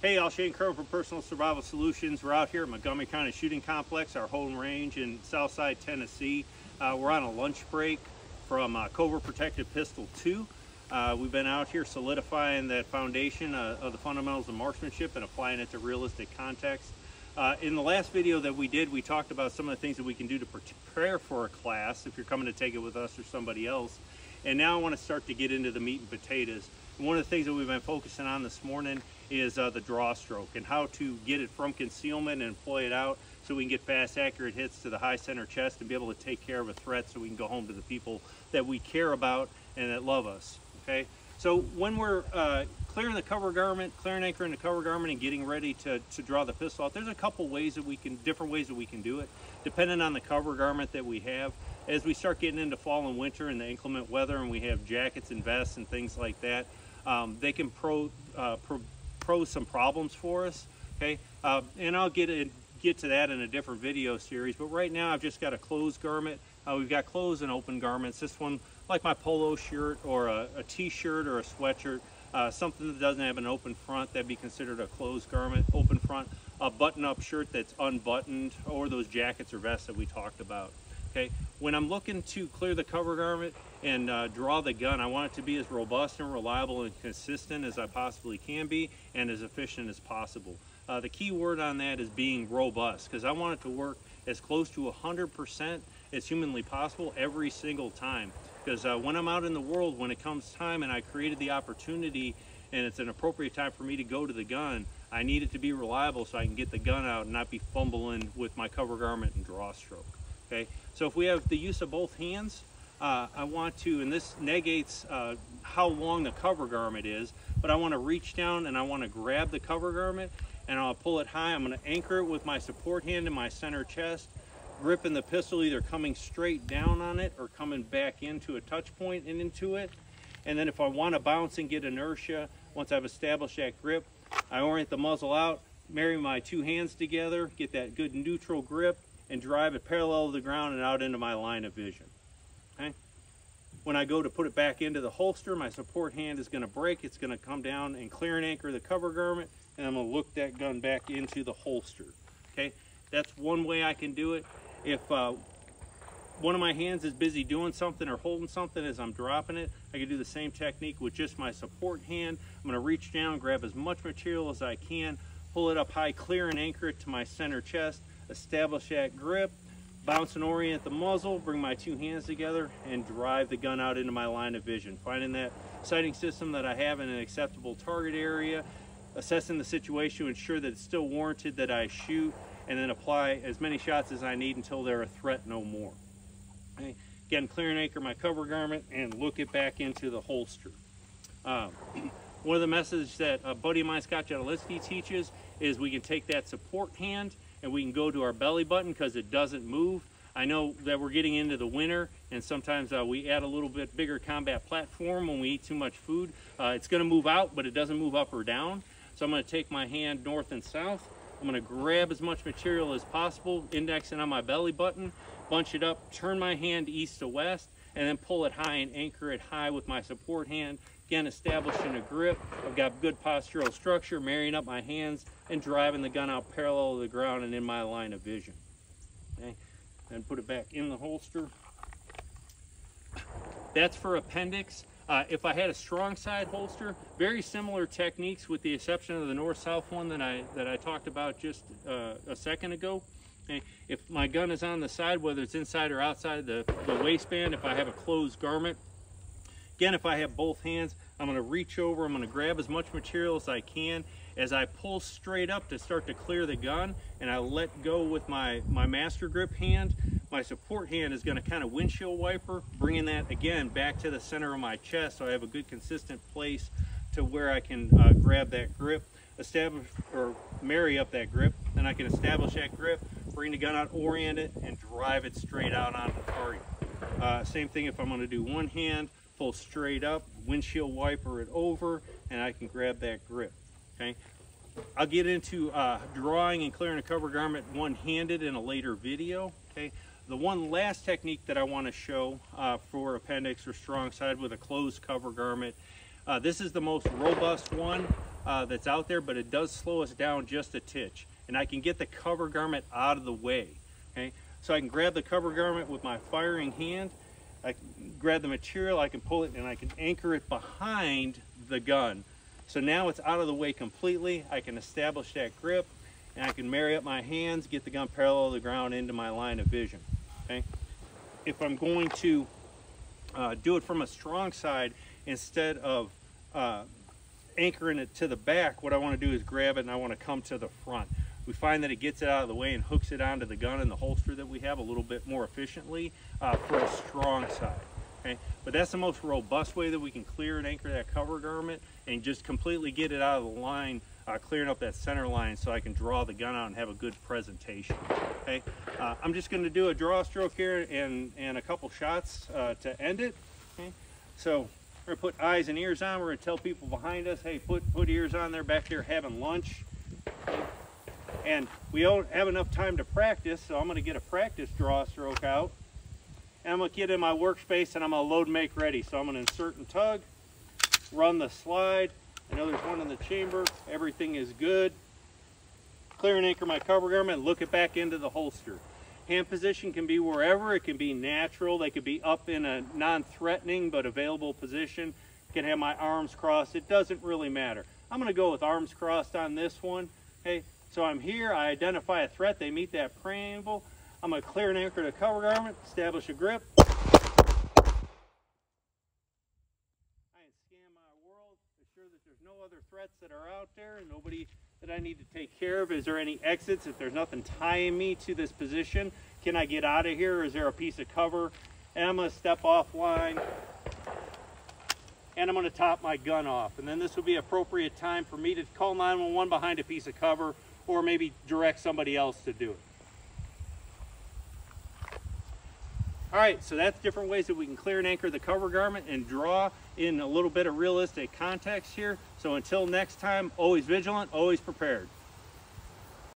Hey, I'll Shane Kerr from Personal Survival Solutions. We're out here at Montgomery County Shooting Complex, our home range in Southside Tennessee. We're on a lunch break from Cobra Protected Pistol 2. We've been out here solidifying that foundation of the fundamentals of marksmanship and applying it to realistic context. In the last video that we did, we talked about some of the things that we can do to prepare for a class if you're coming to take it with us or somebody else. And now I want to start to get into the meat and potatoes. And one of the things that we've been focusing on this morning is the draw stroke and how to get it from concealment and employ it out so we can get fast, accurate hits to the high center chest and be able to take care of a threat so we can go home to the people that we care about and that love us, okay? So when we're clearing the cover garment, clearing anchor in the cover garment and getting ready to draw the pistol out, there's a couple ways that we can, different ways that we can do it, depending on the cover garment that we have. As we start getting into fall and winter and the inclement weather and we have jackets and vests and things like that, they can pose some problems for us, okay? And I'll get to that in a different video series, but right now I've just got a closed garment. We've got closed and open garments. This one, like my polo shirt or a t-shirt or a sweatshirt, something that doesn't have an open front, that'd be considered a closed garment. Open front, a button-up shirt that's unbuttoned, or those jackets or vests that we talked about. Okay, when I'm looking to clear the cover garment and draw the gun, I want it to be as robust and reliable and consistent as I possibly can be and as efficient as possible. The key word on that is being robust, because I want it to work as close to 100% as humanly possible every single time. Because when I'm out in the world, when it comes time and I created the opportunity and it's an appropriate time for me to go to the gun, I need it to be reliable so I can get the gun out and not be fumbling with my cover garment and draw stroke. Okay, so if we have the use of both hands, I want to, and this negates how long the cover garment is, but I want to reach down and I want to grab the cover garment and I'll pull it high. I'm going to anchor it with my support hand in my center chest, gripping the pistol, either coming straight down on it or coming back into a touch point and into it. And then if I want to bounce and get inertia, once I've established that grip, I orient the muzzle out, marry my two hands together, get that good neutral grip, and drive it parallel to the ground and out into my line of vision. Okay? When I go to put it back into the holster, my support hand is going to break. It's going to come down and clear and anchor the cover garment, and I'm going to look that gun back into the holster. Okay? That's one way I can do it. If one of my hands is busy doing something or holding something as I'm dropping it, I can do the same technique with just my support hand. I'm going to reach down, grab as much material as I can, pull it up high, clear and anchor it to my center chest, establish that grip, bounce and orient the muzzle, bring my two hands together and drive the gun out into my line of vision. Finding that sighting system that I have in an acceptable target area, assessing the situation to ensure that it's still warranted that I shoot, and then apply as many shots as I need until they're a threat no more. Okay. Again, clear and anchor my cover garment and look it back into the holster. One of the methods that a buddy of mine, Scott Jadalitsky, teaches is we can take that support hand and we can go to our belly button because it doesn't move. I know that we're getting into the winter and sometimes we add a little bit bigger combat platform when we eat too much food. It's going to move out, but it doesn't move up or down. So I'm going to take my hand north and south. I'm going to grab as much material as possible, indexing on my belly button, bunch it up, turn my hand east to west, and then pull it high and anchor it high with my support hand. Again, establishing a grip. I've got good postural structure, marrying up my hands and driving the gun out parallel to the ground and in my line of vision. Okay, then put it back in the holster. That's for appendix. If I had a strong side holster, very similar techniques with the exception of the north-south one that I talked about just a second ago. Okay. If my gun is on the side, whether it's inside or outside the waistband, if I have a closed garment, again, if I have both hands, I'm going to reach over, I'm going to grab as much material as I can. As I pull straight up to start to clear the gun, and I let go with my master grip hand, my support hand is going to kind of windshield wiper, bringing that again back to the center of my chest so I have a good consistent place to where I can grab that grip, establish or marry up that grip. Then I can establish that grip, bring the gun out, orient it, and drive it straight out onto the target. Same thing if I'm going to do one hand, pull straight up, windshield wiper it over, and I can grab that grip. Okay, I'll get into drawing and clearing a cover garment one-handed in a later video. Okay, the one last technique that I want to show for appendix or strong side with a closed cover garment, this is the most robust one. that's out there, but it does slow us down just a titch. And I can get the cover garment out of the way. Okay, so I can grab the cover garment with my firing hand. I can grab the material, I can pull it, and I can anchor it behind the gun. So now it's out of the way completely. I can establish that grip, and I can marry up my hands, get the gun parallel to the ground into my line of vision. Okay, if I'm going to do it from a strong side instead of anchoring it to the back, what I want to do is grab it and I want to come to the front. We find that it gets it out of the way and hooks it onto the gun and the holster that we have a little bit more efficiently for a strong side. Okay? But that's the most robust way that we can clear and anchor that cover garment and just completely get it out of the line, clearing up that center line so I can draw the gun out and have a good presentation. Okay? I'm just going to do a draw stroke here and a couple shots to end it. Okay? So we're going to put eyes and ears on. We're going to tell people behind us, hey, put ears on. They're back there having lunch. Okay? And we don't have enough time to practice, so I'm going to get a practice draw stroke out. And I'm going to get in my workspace and I'm going to load and make ready. So I'm going to insert and tug, run the slide. I know there's one in the chamber. Everything is good. Clear and anchor my cover garment, look it back into the holster. Hand position can be wherever. It can be natural. They could be up in a non-threatening but available position. Can have my arms crossed. It doesn't really matter. I'm going to go with arms crossed on this one. Okay, so I'm here. I identify a threat. They meet that preamble. I'm going to clear and anchor the cover garment, establish a grip. I scan my world, assure that there's no other threats that are out there and nobody that I need to take care of. Is there any exits? If there's nothing tying me to this position, can I get out of here? Is there a piece of cover? And I'm going to step offline and I'm going to top my gun off. And then this will be appropriate time for me to call 911 behind a piece of cover or maybe direct somebody else to do it. All right, so that's different ways that we can clear and anchor the cover garment and draw in a little bit of realistic context here. So until next time, always vigilant, always prepared.